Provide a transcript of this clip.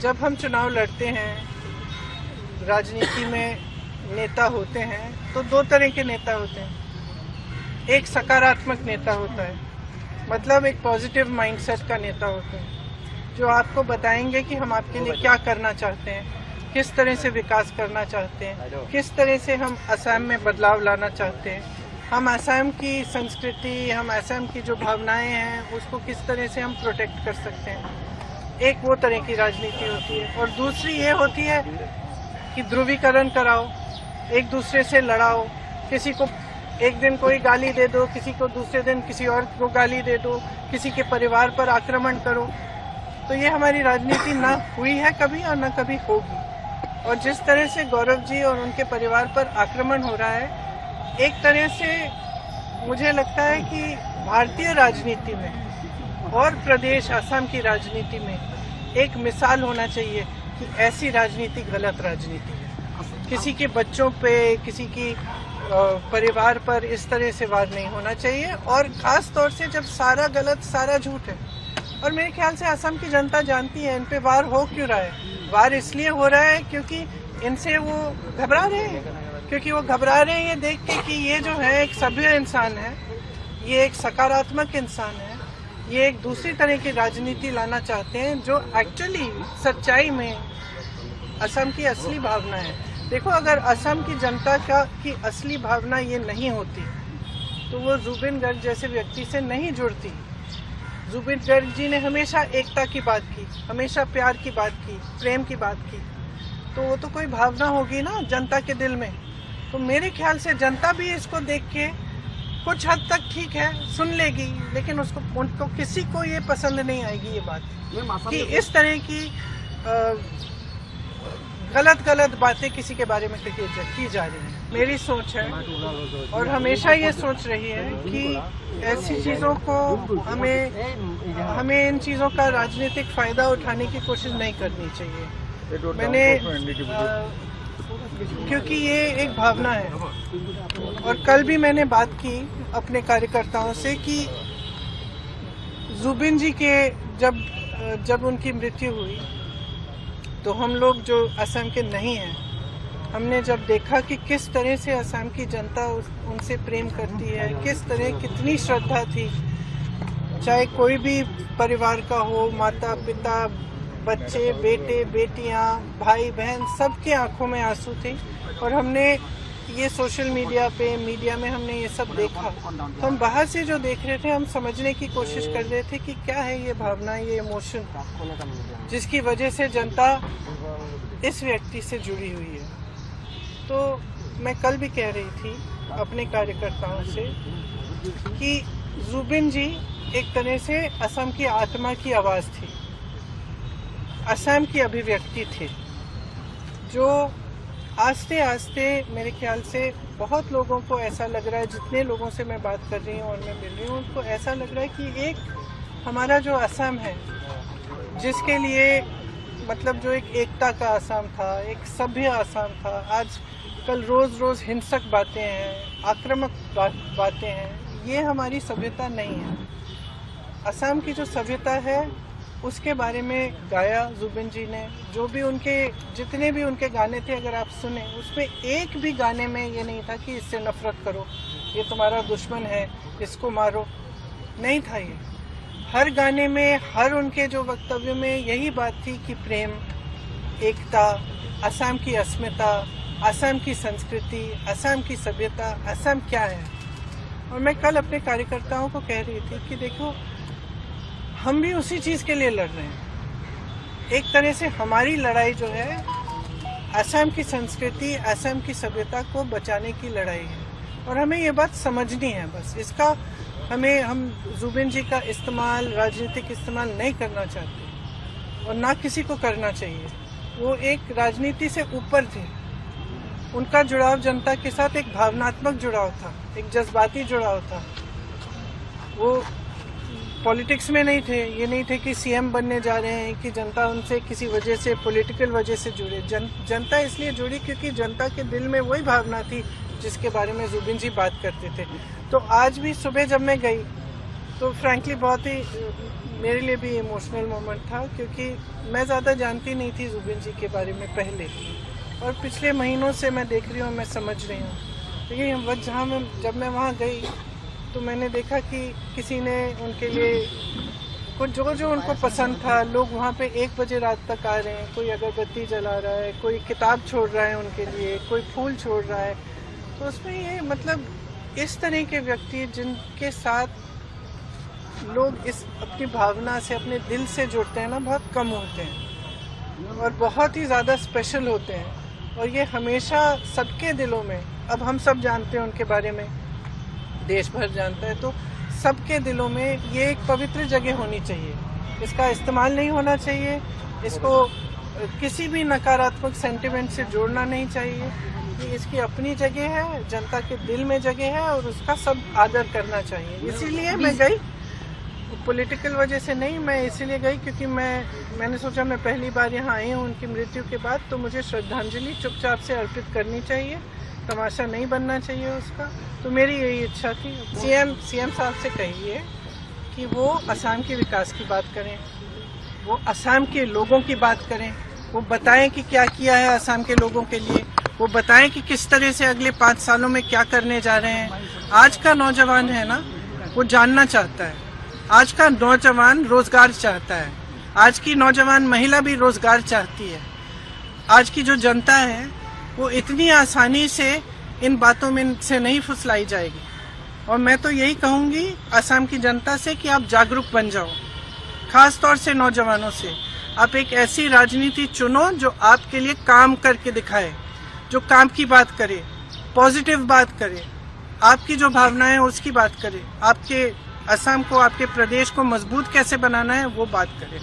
जब हम चुनाव लड़ते हैं, राजनीति में नेता होते हैं तो दो तरह के नेता होते हैं। एक सकारात्मक नेता होता है, मतलब एक पॉजिटिव माइंडसेट का नेता होता है, जो आपको बताएंगे कि हम आपके लिए क्या करना चाहते हैं, किस तरह से विकास करना चाहते हैं, किस तरह से हम असम में बदलाव लाना चाहते हैं, हम असम की संस्कृति, हम असम की जो भावनाएं हैं उसको किस तरह से हम प्रोटेक्ट कर सकते हैं। एक वो तरह की राजनीति होती है। और दूसरी ये होती है कि ध्रुवीकरण कराओ, एक दूसरे से लड़ाओ, किसी को एक दिन कोई गाली दे दो, किसी को दूसरे दिन किसी और को गाली दे दो, किसी के परिवार पर आक्रमण करो। तो ये हमारी राजनीति ना हुई है कभी और ना कभी होगी। और जिस तरह से गौरव जी और उनके परिवार पर आक्रमण हो रहा है, एक तरह से मुझे लगता है कि भारतीय राजनीति में और प्रदेश असम की राजनीति में एक मिसाल होना चाहिए कि ऐसी राजनीति गलत राजनीति है। किसी के बच्चों पे, किसी की परिवार पर इस तरह से वार नहीं होना चाहिए, और खास तौर से जब सारा गलत, सारा झूठ है। और मेरे ख्याल से असम की जनता जानती है इन पे वार हो क्यों रहा है। वार इसलिए हो रहा है क्योंकि इनसे वो घबरा रहे हैं, क्योंकि वो घबरा रहे हैं ये देख के कि ये जो है एक सभ्य इंसान है, ये एक सकारात्मक इंसान है, ये एक दूसरी तरह की राजनीति लाना चाहते हैं जो एक्चुअली सच्चाई में असम की असली भावना है। देखो, अगर असम की जनता की असली भावना ये नहीं होती तो वो जुबिन गर्ग जैसे व्यक्ति से नहीं जुड़ती। जुबिन गर्ग जी ने हमेशा एकता की बात की, हमेशा प्यार की बात की, प्रेम की बात की, तो वो तो कोई भावना होगी ना जनता के दिल में। तो मेरे ख्याल से जनता भी इसको देख के कुछ हद तक ठीक है सुन लेगी, लेकिन उनको किसी को ये पसंद नहीं आएगी ये बात कि इस तरह की गलत बातें किसी के बारे में की जा रही है। मेरी सोच है और हमेशा ये सोच रही है कि ऐसी चीज़ों को हमें इन चीज़ों का राजनीतिक फायदा उठाने की कोशिश नहीं करनी चाहिए। क्योंकि ये एक भावना है। और कल भी मैंने बात की अपने कार्यकर्ताओं से कि जुबिन जी के जब उनकी मृत्यु हुई तो हम लोग जो असम के नहीं हैं, हमने जब देखा कि किस तरह से असम की जनता उनसे प्रेम करती है, किस तरह कितनी श्रद्धा थी, चाहे कोई भी परिवार का हो, माता पिता, बच्चे, बेटे बेटियां, भाई बहन, सबके आंखों में आंसू थे। और हमने ये सोशल मीडिया में हमने ये सब देखा, तो हम बाहर से जो देख रहे थे हम समझने की कोशिश कर रहे थे कि क्या है ये भावना, ये इमोशन जिसकी वजह से जनता इस व्यक्ति से जुड़ी हुई है। तो मैं कल भी कह रही थी अपने कार्यकर्ताओं से कि जुबिन जी एक तरह से असम की आत्मा की आवाज़ थी, असम की अभिव्यक्ति थी, जो आस्ते आस्ते मेरे ख्याल से बहुत लोगों को ऐसा लग रहा है, जितने लोगों से मैं बात कर रही हूँ और मैं मिल रही हूँ, उनको ऐसा लग रहा है कि एक हमारा जो असम है, जिसके लिए मतलब जो एक एकता का असम था, एक सभ्य असम था, आज कल रोज़ हिंसक बातें हैं, आक्रामक बातें हैं, ये हमारी सभ्यता नहीं है। असम की जो सभ्यता है उसके बारे में गाया जुबिन जी ने। जो भी जितने भी उनके गाने थे, अगर आप सुने, उसमें एक भी गाने में ये नहीं था कि इससे नफरत करो, ये तुम्हारा दुश्मन है, इसको मारो, नहीं था ये। हर गाने में, हर उनके जो वक्तव्य में यही बात थी कि प्रेम, एकता, असम की अस्मिता, असम की संस्कृति, असम की सभ्यता, असम क्या है। और मैं कल अपने कार्यकर्ताओं को कह रही थी कि देखो, हम भी उसी चीज़ के लिए लड़ रहे हैं। एक तरह से हमारी लड़ाई जो है असम की संस्कृति, असम की सभ्यता को बचाने की लड़ाई है, और हमें ये बात समझनी है। बस इसका हम जुबिन जी का इस्तेमाल, राजनीतिक इस्तेमाल नहीं करना चाहते और ना किसी को करना चाहिए। वो एक राजनीति से ऊपर थे, उनका जुड़ाव जनता के साथ एक भावनात्मक जुड़ाव था, एक जज्बाती जुड़ाव था। वो पॉलिटिक्स में नहीं थे, ये नहीं थे कि सीएम बनने जा रहे हैं कि जनता उनसे किसी वजह से, पॉलिटिकल वजह से जुड़े। जनता इसलिए जुड़ी क्योंकि जनता के दिल में वही भावना थी जिसके बारे में जुबिन जी बात करते थे। तो आज भी सुबह जब मैं गई तो फ्रैंकली बहुत ही मेरे लिए भी इमोशनल मोमेंट था, क्योंकि मैं ज़्यादा जानती नहीं थी जुबिन जी के बारे में पहले, और पिछले महीनों से मैं देख रही हूँ, मैं समझ रही हूँ। तो ये जहाँ जब मैं वहाँ गई तो मैंने देखा कि किसी ने उनके लिए कुछ जो उनको पसंद था, लोग वहाँ पे 1 बजे रात तक आ रहे हैं, कोई अगरबत्ती जला रहा है, कोई किताब छोड़ रहा है उनके लिए, कोई फूल छोड़ रहा है। तो उसमें ये मतलब इस तरह के व्यक्ति जिनके साथ लोग इस अपनी भावना से, अपने दिल से जुड़ते हैं ना, बहुत कम होते हैं और बहुत ही ज़्यादा स्पेशल होते हैं। और ये हमेशा सबके दिलों में, अब हम सब जानते हैं उनके बारे में, देश भर जानता है, तो सबके दिलों में ये एक पवित्र जगह होनी चाहिए। इसका इस्तेमाल नहीं होना चाहिए, इसको किसी भी नकारात्मक सेंटिमेंट से जोड़ना नहीं चाहिए। ये इसकी अपनी जगह है, जनता के दिल में जगह है और उसका सब आदर करना चाहिए। इसीलिए मैं गई, पॉलिटिकल वजह से नहीं, मैं इसीलिए गई क्योंकि मैंने सोचा मैं पहली बार यहाँ आई हूँ उनकी मृत्यु के बाद, तो मुझे श्रद्धांजलि चुपचाप से अर्पित करनी चाहिए, तमाशा नहीं बनना चाहिए उसका। तो मेरी यही इच्छा थी। सीएम साहब से कहिए कि वो असम के विकास की बात करें, वो असम के लोगों की बात करें, वो बताएं कि क्या किया है असम के लोगों के लिए, वो बताएं कि किस तरह से अगले 5 सालों में क्या करने जा रहे हैं। आज का नौजवान है ना, वो जानना चाहता है, आज का नौजवान रोजगार चाहता है, आज की नौजवान महिला भी रोजगार चाहती है। आज की जो जनता है वो इतनी आसानी से इन बातों में से नहीं फुसलाई जाएगी। और मैं तो यही कहूँगी असम की जनता से कि आप जागरूक बन जाओ, खास तौर से नौजवानों से। आप एक ऐसी राजनीति चुनो जो आपके लिए काम करके दिखाए, जो काम की बात करे, पॉजिटिव बात करे, आपकी जो भावनाएं हैं उसकी बात करे, आपके असम को, आपके प्रदेश को मजबूत कैसे बनाना है वो बात करे।